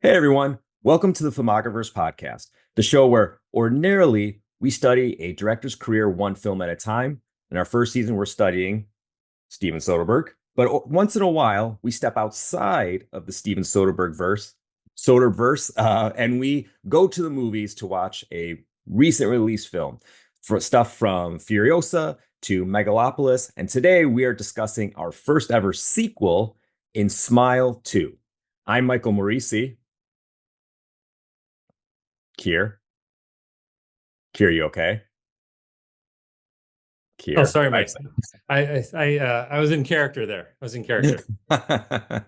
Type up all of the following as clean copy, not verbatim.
Hey everyone, welcome to the Filmographers podcast, the show where ordinarily we study a director's career one film at a time. In our first season, we're studying Steven Soderbergh, but once in a while we step outside of the Steven Soderbergh verse, and we go to the movies to watch a recent release film, for stuff from Furiosa to Megalopolis, and today we are discussing our first ever sequel in Smile 2. I'm Michael Moreci. Keir. Keir, you okay? Oh, Keir. sorry, Mike. I was in character there. I was in character. A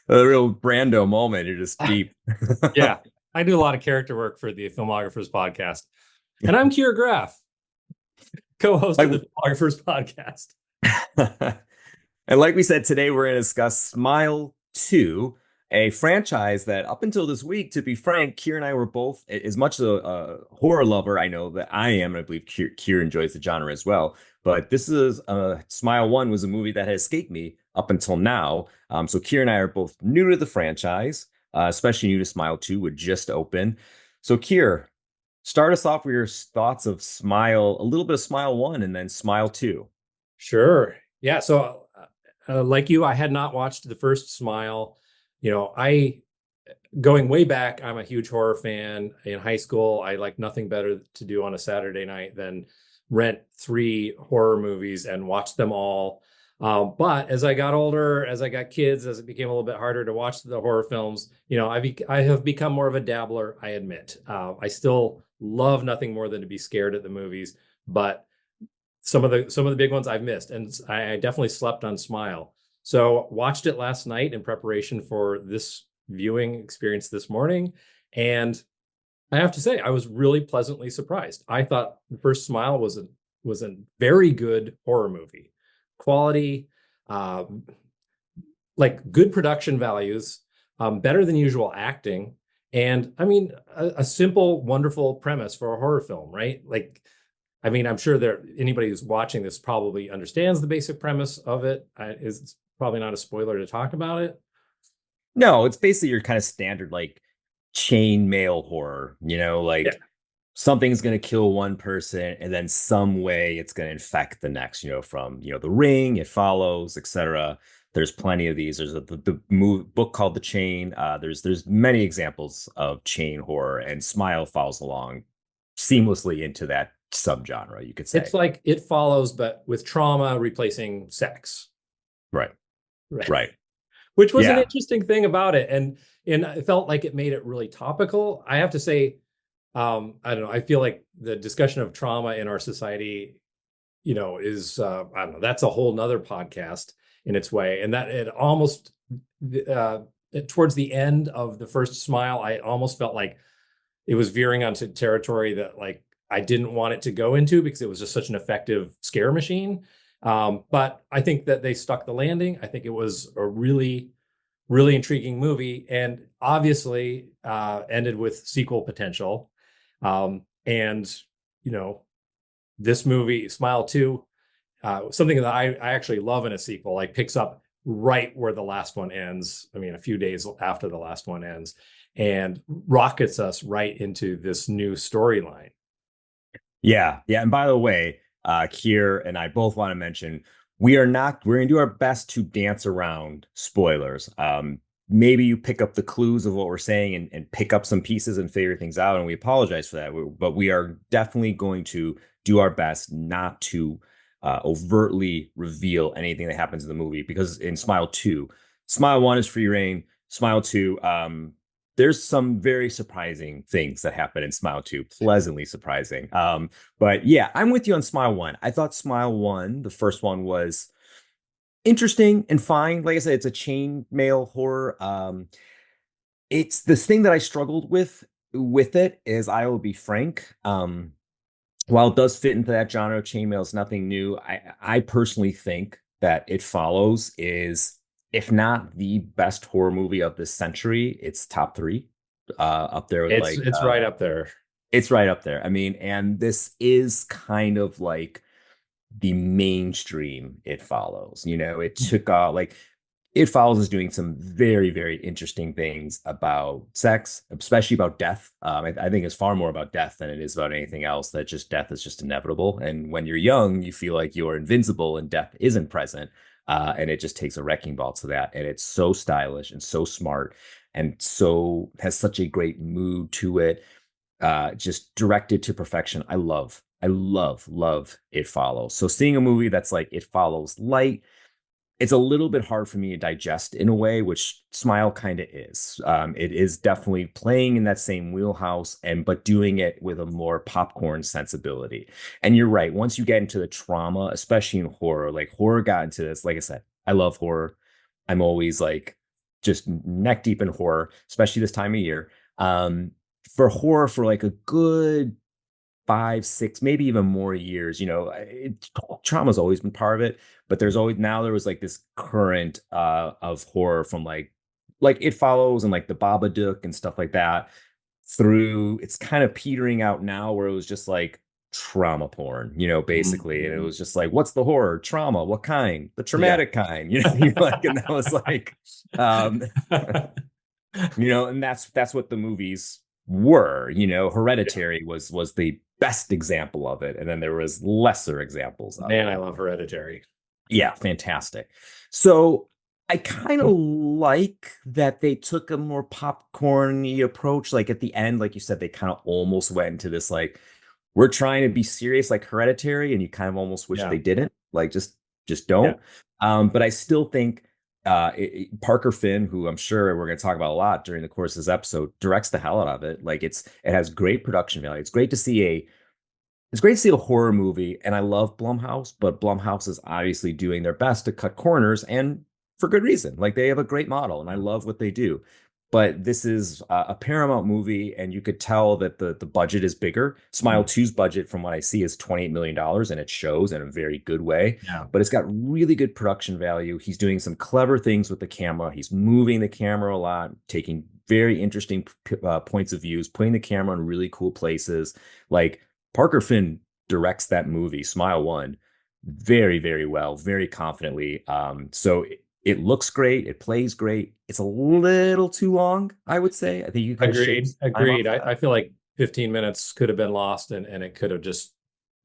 real Brando moment. You're just deep. Yeah, I do a lot of character work for the Filmographers podcast, and I'm Keir Graff, co-host of like, the Filmographers podcast. and like we said, today we're going to discuss Smile 2, a franchise that up until this week, to be frank, Keir and I were both, as much as a horror lover, I know that I am, and I believe Keir enjoys the genre as well. But this is Smile 1 was a movie that had escaped me up until now. So Keir and I are both new to the franchise, especially new to Smile 2, would just open. So Keir, start us off with your thoughts of Smile, a little bit of Smile 1 and then Smile 2. Sure. Yeah. So, like you, I had not watched the first Smile. I going way back, I'm a huge horror fan. In high school, I like nothing better to do on a Saturday night than rent three horror movies and watch them all. But as I got older, as I got kids, as it became a little bit harder to watch the horror films, I have become more of a dabbler, I admit. I still love nothing more than to be scared at the movies, but some of the big ones I've missed, and I definitely slept on Smile. So watched it last night in preparation for this viewing experience this morning, and I have to say I was really pleasantly surprised. I thought the first Smile was a very good horror movie, quality, uh, like good production values, better than usual acting, and I mean a simple, wonderful premise for a horror film, right? Like I mean, I'm sure anybody who's watching this probably understands the basic premise of it. It's probably not a spoiler to talk about it. No, it's basically your kind of standard like chain mail horror, Yeah, like something's going to kill one person and then some way it's going to infect the next, from, The Ring, It Follows, etc. There's plenty of these. There's the book called The Chain. There's many examples of chain horror, and Smile falls along seamlessly into that subgenre, you could say. it's like It Follows, but with trauma replacing sex, Right. right? Right. Which was an Yeah. interesting thing about it, and it felt like it made it really topical. I have to say, I don't know. I feel like the discussion of trauma in our society, is I don't know. That's a whole nother podcast in its way, and that it almost uh, towards the end of the first Smile, I almost felt like it was veering onto territory that like I didn't want it to go into because it was just such an effective scare machine. But I think that they stuck the landing. I think it was a really, really intriguing movie, and obviously ended with sequel potential. And you know, this movie, Smile 2, something that I actually love in a sequel, like picks up right where the last one ends. I mean, a few days after the last one ends, and rockets us right into this new storyline. Yeah. Yeah. And by the way, Kier and I both want to mention we're going to do our best to dance around spoilers. Maybe you pick up the clues of what we're saying and pick up some pieces and figure things out. And we apologize for that. But we are definitely going to do our best not to overtly reveal anything that happens in the movie, because in Smile 2, Smile 1 is free reign. Smile 2, there's some very surprising things that happen in Smile 2, pleasantly surprising. But yeah, I'm with you on Smile 1. I thought Smile 1, the first one, was interesting and fine. Like I said, it's a chain mail horror. It's this thing that I struggled with it is, I will be frank. While it does fit into that genre, chainmail is nothing new. I personally think that It Follows is, if not the best horror movie of this century, it's top three, up there with It's right up there. it's right up there. I mean, and this is kind of like the mainstream It Follows. It took like It Follows is doing some very, very interesting things about sex, especially about death. I think it's far more about death than it is about anything else. That just death is just inevitable. And when you're young, you feel like you're invincible and death isn't present. And it just takes a wrecking ball to that. And it's so stylish and so smart and so has such a great mood to it, just directed to perfection. I love It Follows. So seeing a movie that's like It Follows light, it's a little bit hard for me to digest in a way, which Smile kind of is. It is definitely playing in that same wheelhouse, and but doing it with a more popcorn sensibility. And you're right. Once you get into the trauma, especially in horror, like horror got into this. Like I said, I love horror. I'm always like just neck deep in horror, especially this time of year. For horror, for like a good 5, 6, maybe even more years. Trauma's always been part of it, but there was like this current of horror from like It Follows and like the Babadook and stuff like that. Through it's kind of petering out now, where it was just like trauma porn, basically, and it Mhm. was just like, what's the horror? Trauma? What kind? The Yeah. traumatic kind? You're like, and that was like, um, and that's what the movies were. Yeah. Hereditary was the best example of it, and then there was lesser examples of Man, I it. love Hereditary. Yeah, fantastic. So I kind of like that they took a more popcorny approach. Like at the end, like you said, they kind of almost went into this like, we're trying to be serious like Hereditary, and you kind of almost wish Yeah. they didn't. Like just Yeah. don't. But I still think Parker Finn, who I'm sure we're going to talk about a lot during the course of this episode, directs the hell out of it. Like it has great production value. It's great to see a horror movie, and I love Blumhouse, but Blumhouse is obviously doing their best to cut corners, and for good reason. Like they have a great model, and I love what they do. But this is a Paramount movie, and you could tell that the budget is bigger. Smile Mhm. Two's budget, from what I see, is $28 million, and it shows in a very good way. Yeah. But it's got really good production value. He's doing some clever things with the camera. He's moving the camera a lot, taking very interesting points of views, putting the camera in really cool places. Like Parker Finn directs that movie, Smile One, very, very well, very confidently. So it looks great, it plays great. It's a little too long, I would say. I think you could have shaved Agreed. some time Agreed. off I that. feel like 15 minutes could have been lost and it could have just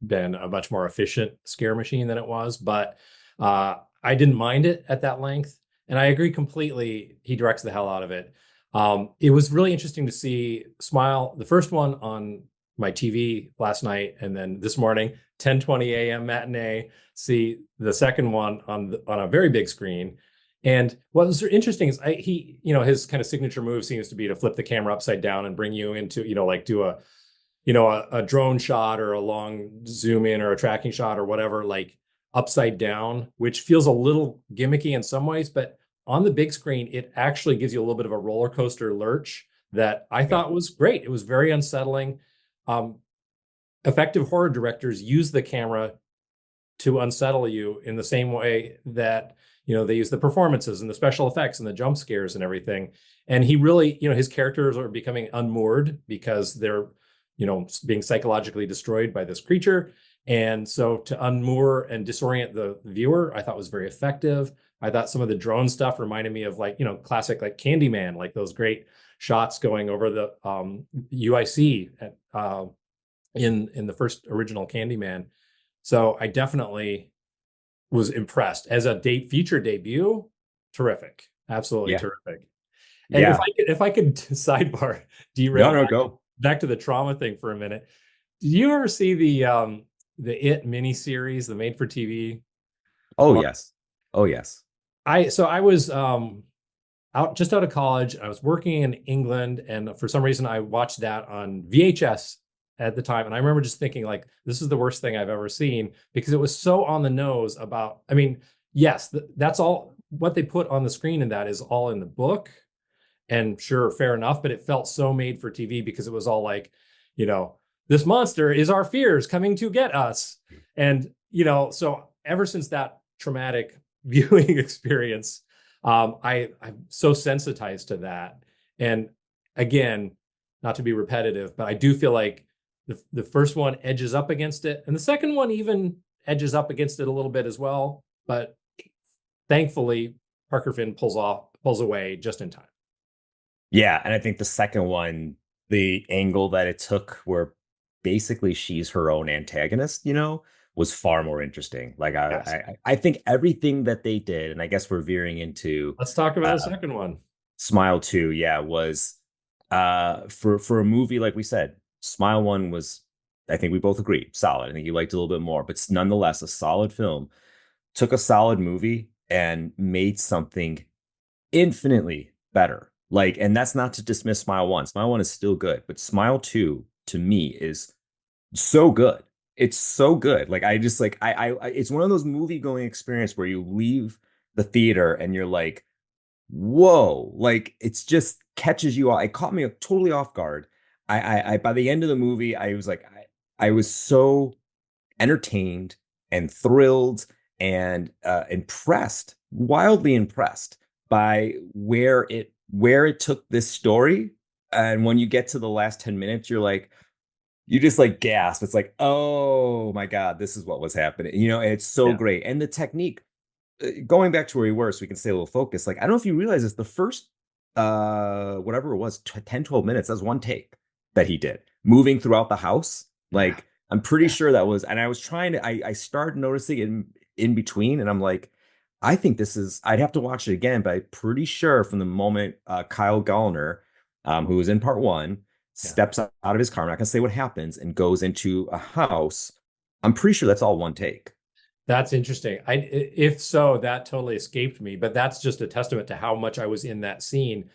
been a much more efficient scare machine than it was. But I didn't mind it at that length. And I agree completely. He directs the hell out of it. It was really interesting to see Smile, the first one on my TV last night, and then this morning, 10:20 a.m. matinee, see the second one on a very big screen. And what was interesting is his kind of signature move seems to be to flip the camera upside down and bring you into, like do a drone shot or a long zoom in or a tracking shot or whatever, like upside down, which feels a little gimmicky in some ways, but on the big screen, it actually gives you a little bit of a roller coaster lurch that I Yeah. thought was great. It was very unsettling. Um, Effective horror directors use the camera to unsettle you in the same way that they use the performances and the special effects and the jump scares and everything. And he really, his characters are becoming unmoored because they're being psychologically destroyed by this creature. And so to unmoor and disorient the viewer, I thought was very effective. I thought some of the drone stuff reminded me of like classic like Candyman, like those great shots going over the UIC in the first original Candyman. So I definitely was impressed as a feature debut. Terrific, absolutely Yeah. terrific. And Yeah. if I could sidebar No, derail no, go. back to the trauma thing for a minute. Did you ever see the It miniseries, the made for TV Oh, one? yes. Oh, yes. I was out of college. I was working in England, and for some reason, I watched that on VHS at the time. And I remember just thinking, like, this is the worst thing I've ever seen because it was so on the nose about. I mean, yes, that's all what they put on the screen in that is all in the book, and sure, fair enough. But it felt so made for TV because it was all like, you know, this monster is our fears coming to get us, and so ever since that traumatic viewing experience I'm so sensitized to that. And again, not to be repetitive, but I do feel like the first one edges up against it, and the second one even edges up against it a little bit as well. But thankfully, Parker Finn pulls away just in time. Yeah, and I think the second one, the angle that it took where basically she's her own antagonist, was far more interesting. Like Yes. I think everything that they did, and I guess we're veering into Let's talk about uh the second one. Smile 2, yeah, was for a movie like we said, Smile 1 was, I think we both agree, solid. I think you liked it a little bit more, but it's nonetheless a solid film. Took a solid movie and made something infinitely better. Like, and that's not to dismiss Smile 1. Smile 1 is still good, but Smile 2 to me is so good. It's so good. Like I just like it's one of those movie going experience where you leave the theater and you're like, whoa, like it's just catches you off. It caught me totally off guard. I by the end of the movie, I was like, I was so entertained and thrilled and impressed, wildly impressed by where it took this story. And when you get to the last 10 minutes, you're like, you just like gasp. It's like, oh my God, this is what was happening. And it's so Yeah. great. And the technique, going back to where we were, so we can stay a little focused. Like, I don't know if you realize this, the first whatever it was, 10, 12 minutes, that's one take that he did, moving throughout the house. Yeah. Like, I'm pretty Yeah. sure that was, and I was trying to, I started noticing it in between, and I'm like, I think this is, I'd have to watch it again, but I'm pretty sure from the moment Kyle Gallner, who was in part one, Yeah. steps out of his car, I'm not gonna say what happens, and goes into a house, I'm pretty sure that's all one take. That's interesting. If so, that totally escaped me, but that's just a testament to how much I was in that scene.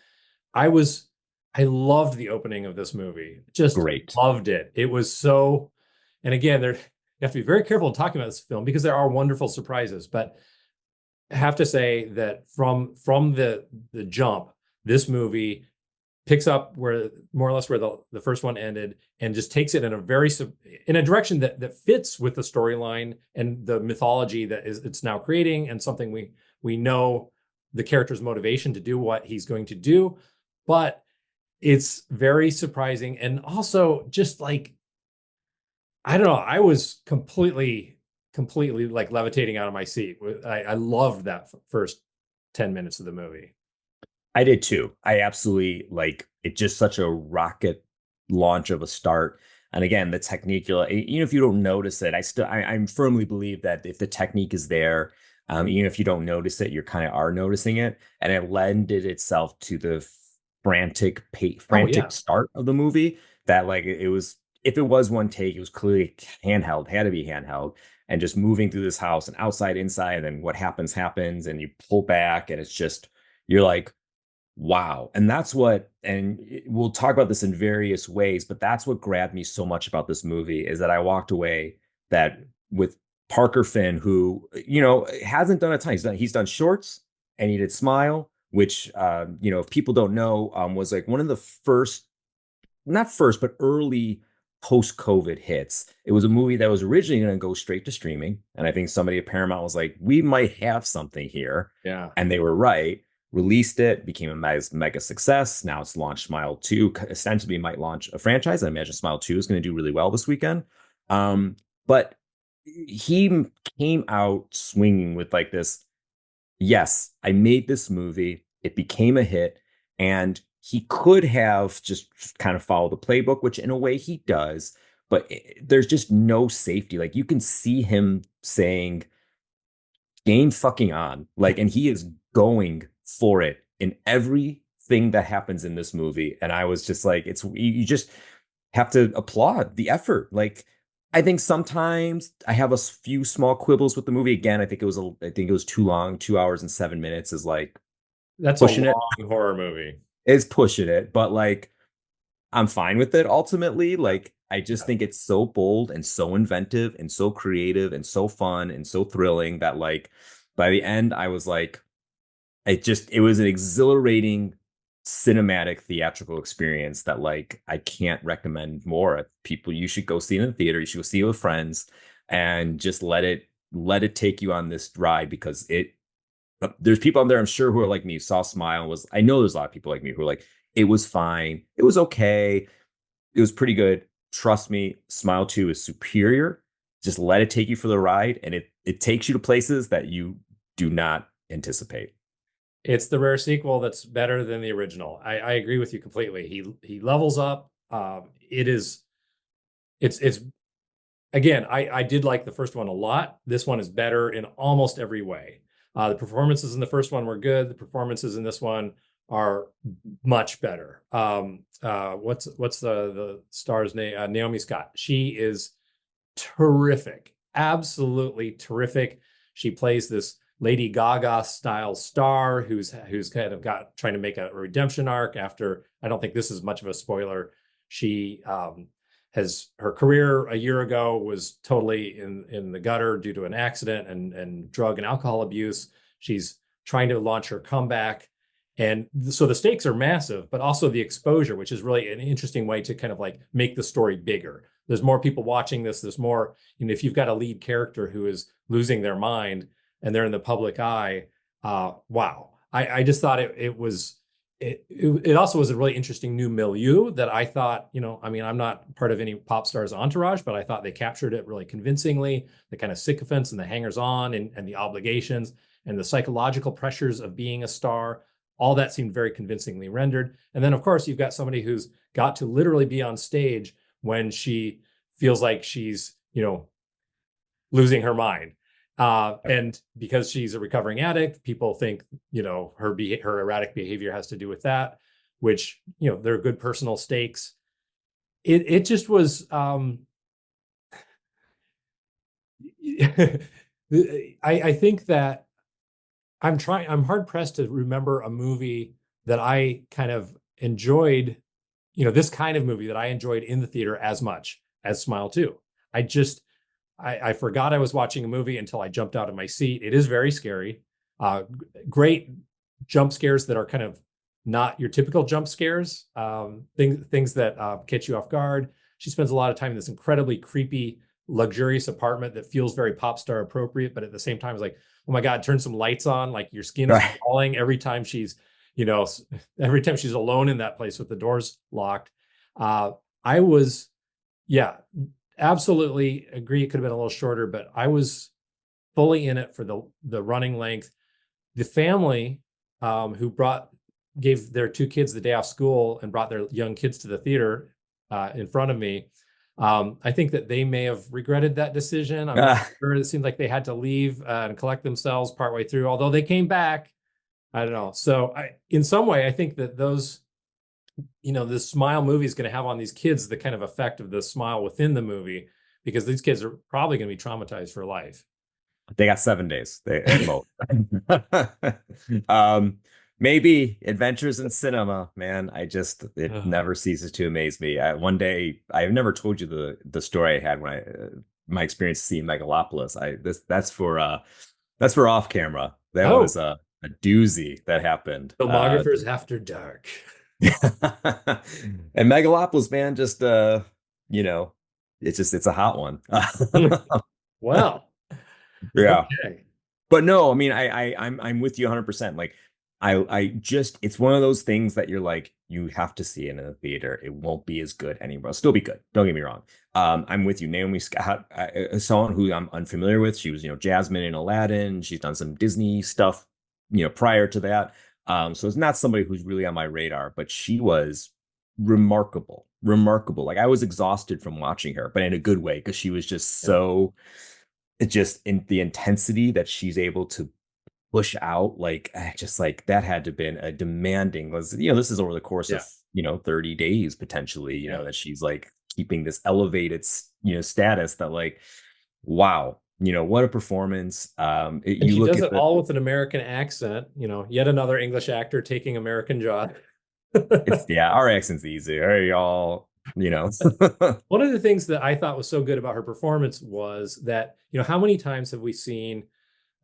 I was, I loved the opening of this movie. Just Great. loved it. It was so, and again, you have to be very careful in talking about this film because there are wonderful surprises, but I have to say that from the jump, this movie picks up where more or less where the first one ended and just takes it in a in a direction that fits with the storyline and the mythology that it's now creating, and something we know the character's motivation to do what he's going to do. But it's very surprising, and also just like, I don't know, I was completely like levitating out of my seat. I loved that first 10 minutes of the movie. I did too. I absolutely like it, just such a rocket launch of a start. And again, the technique, even if you don't notice it, I firmly believe that if the technique is there, even if you don't notice it, you kind of are noticing it. And it lended itself to the Oh yeah. frantic start of the movie that like it was, if it was one take, it was clearly handheld, had to be handheld, and just moving through this house and outside, inside, and then what happens, and you pull back, and it's just, you're like, wow. And that's what, and we'll talk about this in various ways, but that's what grabbed me so much about this movie is that I walked away that with Parker Finn, who, hasn't done a ton. He's done shorts, and he did Smile, which, if people don't know, was like one of the first, not first, but early post-COVID hits. It was a movie that was originally going to go straight to streaming. And I think somebody at Paramount was like, we might have something here. Yeah. And they were right. Released it, became a mega success. Now it's launched Smile 2. Essentially, might launch a franchise. I imagine Smile 2 is going to do really well this weekend. But he came out swinging with like this, yes, I made this movie. It became a hit. And he could have just kind of followed the playbook, which in a way he does. But there's just no safety. Like you can see him saying, game fucking on. Like, and he is going for it in everything that happens in this movie. And I was just like, you just have to applaud the effort. Like, I think sometimes I have a few small quibbles with the movie. Again, I think it was too long. 2 hours and 7 minutes is like That's a pushing it. long horror movie. It's pushing it, but like I'm fine with it ultimately. Like I just think it's so bold and so inventive and so creative and so fun and so thrilling that like by the end I was like, it was an exhilarating cinematic theatrical experience that like I can't recommend more. People, you should go see it in the theater. You should go see it with friends and just let it take you on this ride because there's people out there I'm sure who are like me, saw Smile, was, I know there's a lot of people like me who are like, it was fine, it was okay, it was pretty good. Trust me, Smile 2 is superior. Just let it take you for the ride, and it takes you to places that you do not anticipate. It's the rare sequel that's better than the original. I agree with you completely. He levels up. It is it's again, I did like the first one a lot. This one is better in almost every way. The performances in the first one were good. The performances in this one are much better. What's the star's name? Naomi Scott. She is terrific, absolutely terrific. She plays this Lady Gaga style star who's kind of got trying to make a redemption arc after. I don't think this is much of a spoiler. She has her career a year ago was totally in the gutter due to an accident and drug and alcohol abuse. She's trying to launch her comeback. And so the stakes are massive, but also the exposure, which is really an interesting way to kind of like make the story bigger. There's more people watching this. There's more, if you've got a lead character who is losing their mind and they're in the public eye, wow. I just thought it also was a really interesting new milieu that I thought, I mean, I'm not part of any pop star's entourage, but I thought they captured it really convincingly, the kind of sycophants and the hangers on and the obligations and the psychological pressures of being a star. All that seemed very convincingly rendered. And then, of course, you've got somebody who's got to literally be on stage when she feels like she's, losing her mind. And because she's a recovering addict, people think, her erratic behavior has to do with that, which, there are good personal stakes. It just was, I think that I'm hard pressed to remember a movie that I kind of enjoyed, this kind of movie that I enjoyed in the theater as much as Smile 2. I forgot I was watching a movie until I jumped out of my seat. It is very scary. Great jump scares that are kind of not your typical jump scares, things that catch you off guard. She spends a lot of time in this incredibly creepy, luxurious apartment that feels very pop star appropriate, but at the same time is like, oh my God, turn some lights on. Like your skin is Right. crawling every time every time she's alone in that place with the doors locked. I was, yeah, absolutely agree. It could have been a little shorter, but I was fully in it for the running length. The family who gave their two kids the day off school and brought their young kids to the theater in front of me. I think that they may have regretted that decision. I'm not sure. It seemed like they had to leave and collect themselves partway through, although they came back. I don't know. So in some way, I think that those, this Smile movie is going to have on these kids the kind of effect of the smile within the movie, because these kids are probably going to be traumatized for life. They got 7 days they, at most. um, maybe Adventures in Cinema, man. It never ceases to amaze me. One day, I've never told you the story I had when my experience seeing Megalopolis. That's for off camera. That Oh, was a doozy that happened. Filmographers After Dark. And Megalopolis, man, just it's a hot one. Well, Yeah. okay. But no, I mean, I'm with you 100%. Like, it's one of those things that you're like, you have to see it in a theater. It won't be as good anymore. It'll still be good. Don't get me wrong. I'm with you. Naomi Scott, someone who I'm unfamiliar with. She was, Jasmine in Aladdin. She's done some Disney stuff, prior to that. So it's not somebody who's really on my radar, but she was remarkable, remarkable. Like, I was exhausted from watching her, but in a good way, because she was just so, it just in the intensity that she's able to push out, like, just like that had to have been a demanding, this is over the course Yeah. of 30 days potentially, Yeah. that she's like keeping this elevated status that, like, wow, what a performance. And You she look does at it all with an American accent, yet another English actor taking American job. it's, yeah, our accent's easy, all right, y'all. One of the things that I thought was so good about her performance was that, how many times have we seen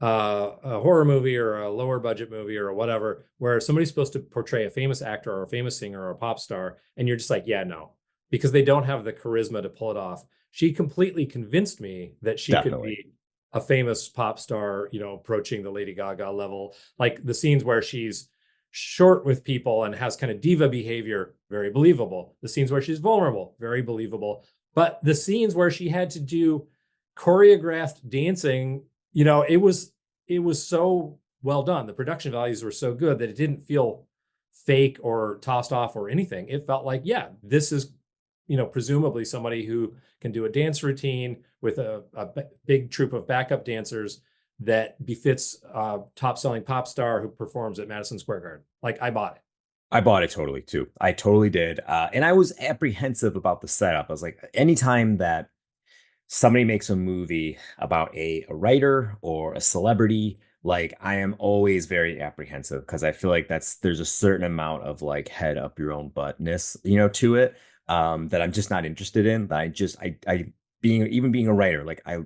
a horror movie or a lower budget movie or whatever, where somebody's supposed to portray a famous actor or a famous singer or a pop star, and you're just like, yeah, no, because they don't have the charisma to pull it off. She completely convinced me that she could Definitely. be a famous pop star, approaching the Lady Gaga level. Like the scenes where she's short with people and has kind of diva behavior, very believable. The scenes where she's vulnerable, very believable. But the scenes where she had to do choreographed dancing, it was so well done. The production values were so good that it didn't feel fake or tossed off or anything. It felt like, yeah, this is, presumably somebody who can do a dance routine with a big troupe of backup dancers that befits a top selling pop star who performs at Madison Square Garden. Like, I bought it. I bought it totally too. I totally did. And I was apprehensive about the setup. I was like, anytime that somebody makes a movie about a writer or a celebrity, like I am always very apprehensive because I feel like there's a certain amount of like head up your own buttness, to it, that I'm just not interested in. That I being a writer, like I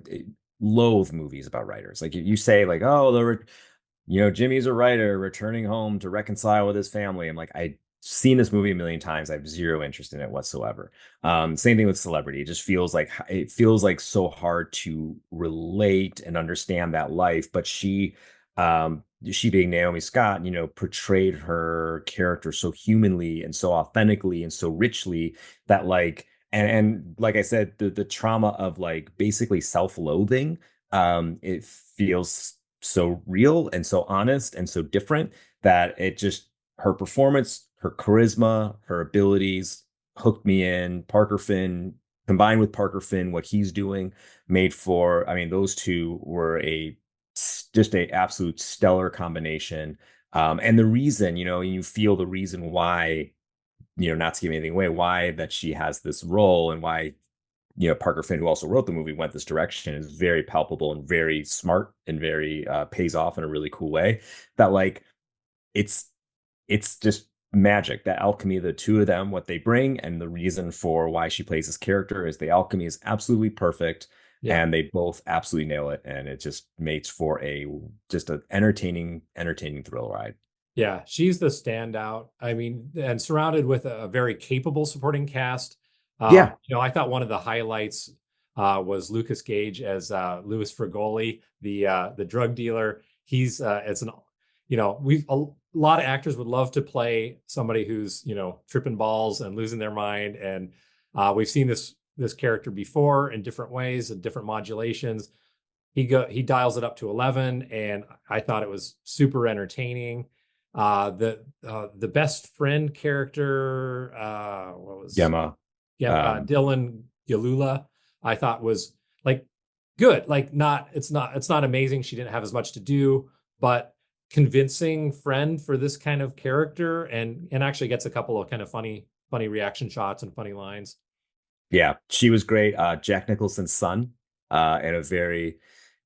loathe movies about writers. Like you say like, oh, Jimmy's a writer returning home to reconcile with his family. I'm like, I've seen this movie a million times. I have zero interest in it whatsoever. Same thing with celebrity. It feels like so hard to relate and understand that life. But she being Naomi Scott, portrayed her character so humanly and so authentically and so richly that like, and like I said, the trauma of like basically self-loathing, it feels so real and so honest and so different that it just her performance, her charisma, her abilities hooked me in. Parker Finn combined with Parker Finn, what he's doing made for, I mean, those two were just a absolute stellar combination. And the reason, you feel the reason why, not to give anything away, why that she has this role and why Parker Finn, who also wrote the movie, went this direction is very palpable and very smart and very pays off in a really cool way. That like it's it's just magic. That alchemy, the two of them, what they bring, and the reason for why she plays this character is the alchemy is absolutely perfect, Yeah. and they both absolutely nail it, and it just makes for just an entertaining thrill ride. Yeah, she's the standout. I mean, and surrounded with a very capable supporting cast. Yeah, I thought one of the highlights was Lucas Gage as Louis Fragoli, the drug dealer. He's it's an we've a lot of actors would love to play somebody who's tripping balls and losing their mind, and we've seen this character before in different ways and different modulations. He dials it up to 11, and I thought it was super entertaining. The best friend character, what was Gemma. yeah, Um, Dylan Galula, I thought was like good. Like it's not amazing. She didn't have as much to do, but convincing friend for this kind of character, and actually gets a couple of kind of funny reaction shots and funny lines. Yeah, she was great. Jack Nicholson's son, in a very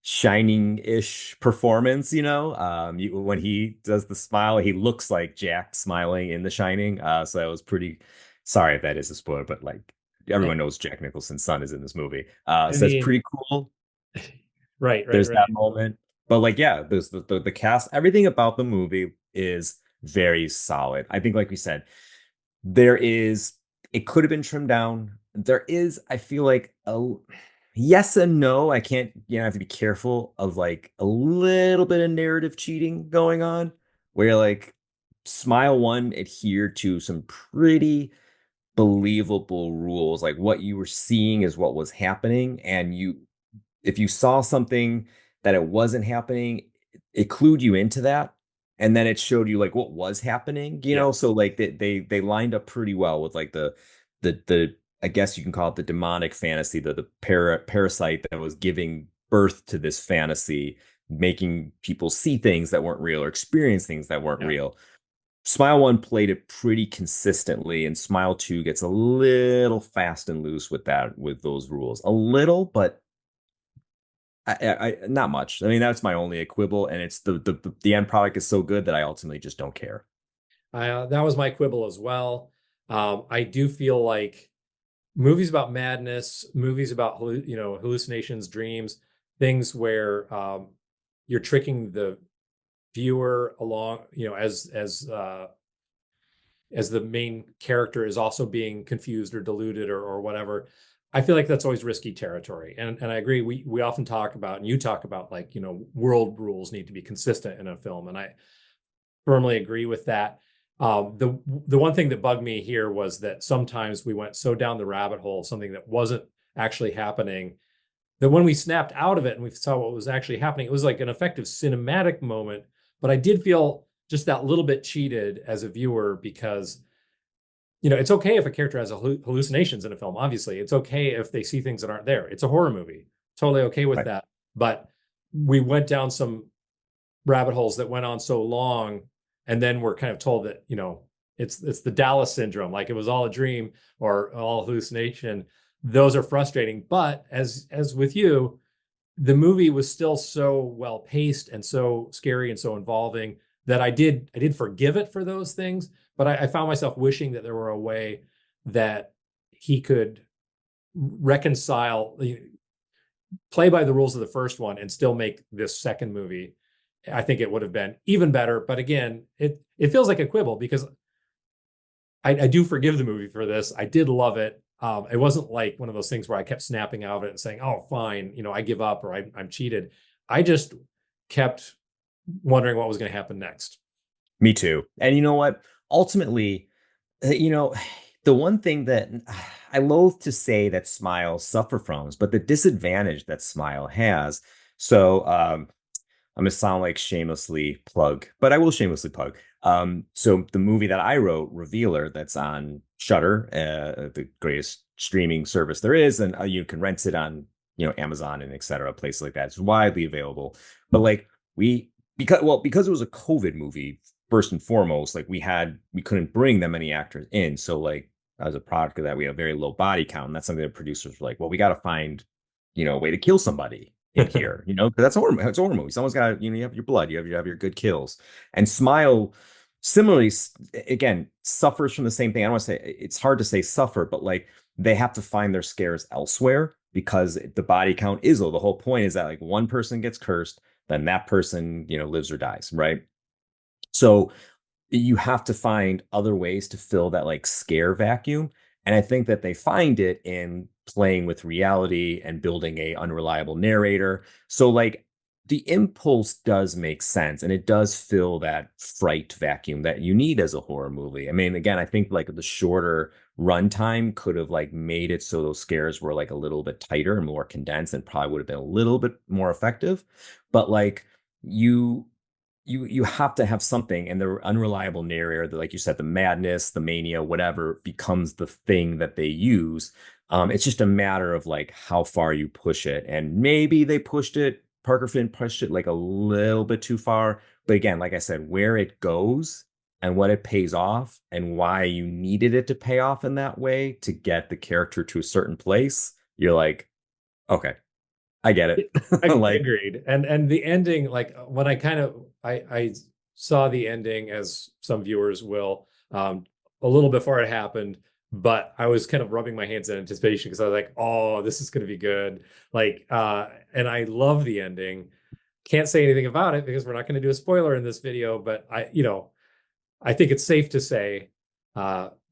shining-ish performance, when he does the smile, he looks like Jack smiling in The Shining. So that was pretty, sorry if that is a spoiler, but like I, everyone knows Jack Nicholson's son is in this movie. I So that's mean, pretty cool. right, right, There's right. that moment. But like, yeah, there's the cast, everything about the movie is very solid. I think, like we said, there is it could have been trimmed down. There is, I feel like a yes and no. I can't, I have to be careful of like a little bit of narrative cheating going on where like Smile One adhered to some pretty believable rules. Like what you were seeing is what was happening. And if you saw something that it wasn't happening, it clued you into that, and then it showed you like what was happening, Yeah, so like they lined up pretty well with like the I guess you can call it the demonic fantasy, the parasite that was giving birth to this fantasy, making people see things that weren't real or experience things that weren't yeah. real. Smile One played it pretty consistently, and Smile Two gets a little fast and loose with those rules, a little, but not much. I mean, that's my only quibble, and it's the end product is so good that I ultimately just don't care. That was my quibble as well. I do feel like movies about madness, movies about hallucinations, dreams, things where you're tricking the viewer along, as the main character is also being confused or deluded or whatever. I feel like that's always risky territory. And I agree. We often talk about, and you talk about, like, world rules need to be consistent in a film. And I firmly agree with that. The one thing that bugged me here was that sometimes we went so down the rabbit hole of something that wasn't actually happening, that when we snapped out of it and we saw what was actually happening, it was like an effective cinematic moment, but I did feel just that little bit cheated as a viewer because it's okay if a character has hallucinations in a film. Obviously, it's okay if they see things that aren't there. It's a horror movie. Totally okay with Right. that. But we went down some rabbit holes that went on so long, and then we're kind of told that, it's the Dallas syndrome, like it was all a dream or all hallucination. Those are frustrating. But as with you, the movie was still so well paced and so scary and so involving that I did forgive it for those things, but I found myself wishing that there were a way that he could reconcile, play by the rules of the first one and still make this second movie. I think it would have been even better. But again, it feels like a quibble because I do forgive the movie for this. I did love it. It wasn't like one of those things where I kept snapping out of it and saying, "Oh, fine, I give up or I'm cheated." I just kept wondering what was going to happen next. Me too. And you know what? Ultimately, you know, the one thing that I loathe to say that Smile suffer from, but the disadvantage that Smile has. So, I'm gonna sound like shamelessly plug, but I will shamelessly plug. So the movie that I wrote, Revealer, that's on Shudder, the greatest streaming service there is, and you can rent it on Amazon and etc. Places like that. It's widely available. But like we because it was a COVID movie, first and foremost, like we couldn't bring that many actors in. So like as a product of that, we have very low body count. And that's something that producers were like, well, we got to find a way to kill somebody in here, because it's a horror movie. Someone's got you have your blood, you have your good kills. And Smile, similarly, again, suffers from the same thing. I don't want to say it's hard to say suffer, but like they have to find their scares elsewhere because the body count is low. The whole point is that like one person gets cursed, then that person, lives or dies, right? So you have to find other ways to fill that like scare vacuum. And I think that they find it in playing with reality and building a unreliable narrator. So like the impulse does make sense and it does fill that fright vacuum that you need as a horror movie. I mean, again, I think like the shorter runtime could have like made it so those scares were like a little bit tighter and more condensed and probably would have been a little bit more effective. But like you you have to have something, and the unreliable narrator, like you said, the madness, the mania, whatever becomes the thing that they use. It's just a matter of like how far you push it, and maybe they pushed it. Parker Finn pushed it like a little bit too far, but again, like I said, where it goes and what it pays off, and why you needed it to pay off in that way to get the character to a certain place, you're like, okay, I get it. Like, Agreed. And the ending, like when I saw the ending, as some viewers will, a little before it happened, but I was kind of rubbing my hands in anticipation because I was like, oh, this is gonna be good. Like and I love the ending. Can't say anything about it because we're not going to do a spoiler in this video, but I think it's safe to say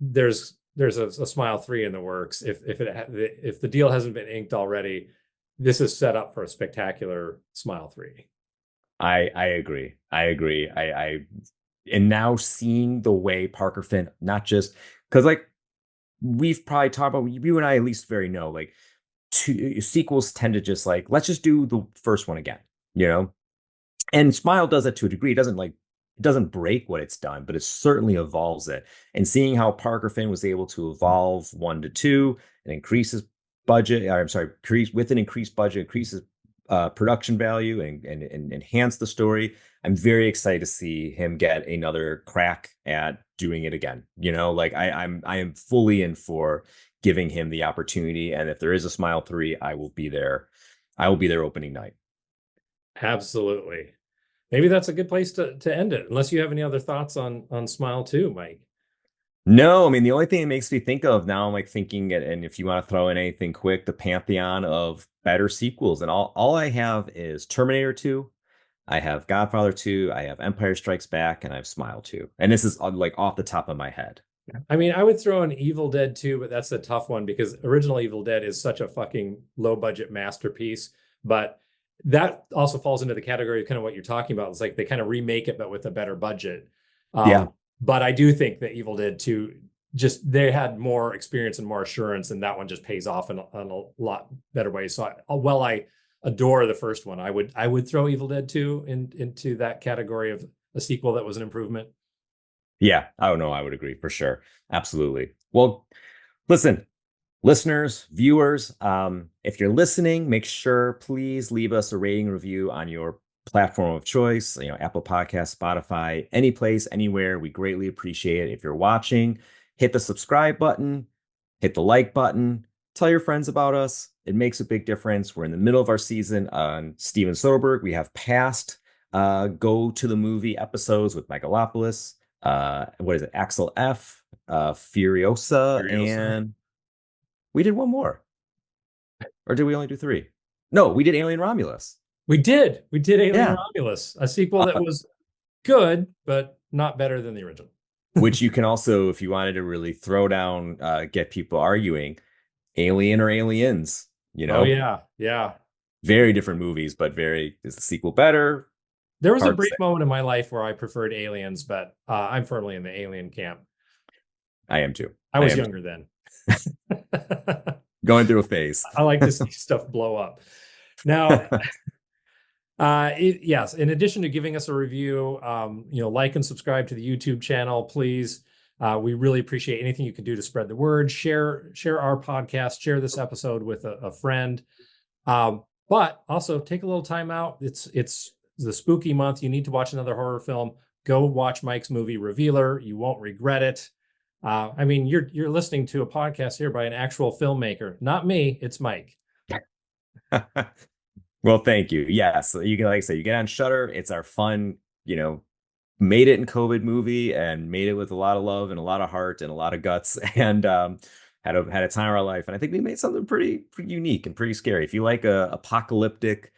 there's a Smile 3 in the works. If the deal hasn't been inked already, this is set up for a spectacular Smile 3. I agree. I agree. I and now seeing the way Parker Finn, not just because like we've probably talked about, you and I at least very know, like sequels tend to just like, let's just do the first one again, you know? And Smile does it to a degree. It doesn't break what it's done, but it certainly evolves it. And seeing how Parker Finn was able to evolve 1 to 2 and increase his budget, I'm sorry, increase with an increased budget, increases production value and enhance the story. I'm very excited to see him get another crack at doing it again. Like I am fully in for giving him the opportunity. And if there is a Smile 3, I will be there. I will be there opening night. Absolutely. Maybe that's a good place to end it, unless you have any other thoughts on Smile 2, Mike. No, I mean the only thing it makes me think of now, I'm like thinking, and if you want to throw in anything quick, the pantheon of better sequels, and all I have is Terminator 2, I have Godfather 2, I have Empire Strikes Back, and I have Smile 2, and this is like off the top of my head. I mean, I would throw in Evil Dead 2, but that's a tough one because original Evil Dead is such a fucking low budget masterpiece. But that also falls into the category of kind of what you're talking about. It's like they kind of remake it, but with a better budget. Yeah, But I do think that Evil Dead 2, just they had more experience and more assurance, and that one just pays off in a lot better ways. So while I adore the first one, I would throw Evil Dead 2 into that category of a sequel that was an improvement. Yeah, I don't know. I would agree for sure. Absolutely. Well, listen, listeners, viewers, if you're listening, make sure please leave us a rating review on your platform of choice, Apple Podcasts, Spotify, any place, anywhere. We greatly appreciate it. If you're watching, hit the subscribe button, hit the like button, tell your friends about us. It makes a big difference. We're in the middle of our season on Steven Soderbergh. We have past go to the movie episodes with Michaelopoulos. What is it? Axel F, Furiosa, Furiosa. and we did one more. Or did we only do three? No, we did Alien Romulus. We did Alien Yeah. Romulus, a sequel that Uh, was good, but not better than the original. which you can also, if you wanted to really throw down, get people arguing, Alien or Aliens, Oh yeah, yeah. very different movies, but is the sequel better? There was a Hard to brief say. moment in my life where I preferred Aliens, but I'm firmly in the Alien camp. I am too. I I was am too. younger then. Going through a phase. I like to see stuff blow up. Now, yes, in addition to giving us a review, like and subscribe to the YouTube channel, please. We really appreciate anything you can do to spread the word. Share our podcast. Share this episode with a friend. But also take a little time out. It's the spooky month. You need to watch another horror film. Go watch Mike's movie Revealer. You won't regret it. I mean, you're listening to a podcast here by an actual filmmaker, not me. It's Mike. Well, thank you. Yes, you can, like I said, you get on Shutter. It's our fun, made it in COVID movie and made it with a lot of love and a lot of heart and a lot of guts and had a time of our life. And I think we made something pretty unique and pretty scary. If you like a apocalyptic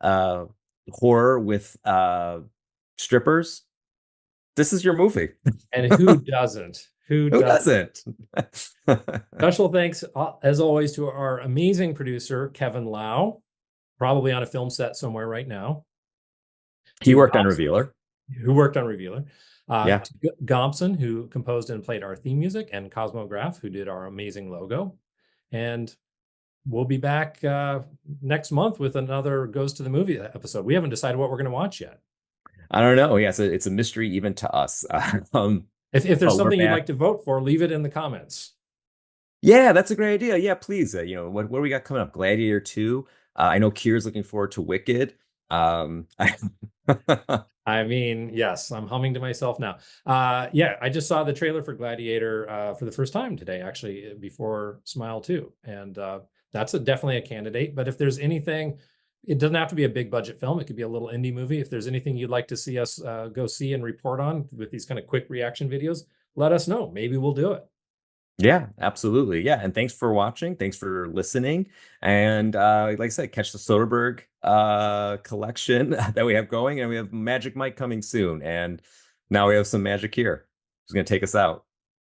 uh horror with strippers, this is your movie. And who doesn't? Who Who doesn't? doesn't? Special thanks, as always, to our amazing producer, Kevin Lau, probably on a film set somewhere right now. He To worked on Gompson, Revealer. who worked on Revealer. Yeah. To Gompson, who composed and played our theme music, and Cosmo Graff, who did our amazing logo. And we'll be back next month with another Goes to the Movie episode. We haven't decided what we're going to watch yet. I don't know. Yes, it's a mystery even to us. If there's But we're something you'd back. like to vote for, leave it in the comments. Yeah, that's a great idea. Yeah, please. What do we got coming up? Gladiator 2. I know Keir's looking forward to Wicked. I, I mean, yes, I'm humming to myself now. Yeah, I just saw the trailer for Gladiator for the first time today, actually, before Smile 2. And that's definitely a candidate. But if there's anything, it doesn't have to be a big budget film. It could be a little indie movie. If there's anything you'd like to see us go see and report on with these kind of quick reaction videos, let us know. Maybe we'll do it. yeah, absolutely. Yeah, and thanks for watching. Thanks for listening. And like I said, catch the Soderbergh collection that we have going, and we have Magic Mike coming soon. And now we have some magic here. Who's going to take us out?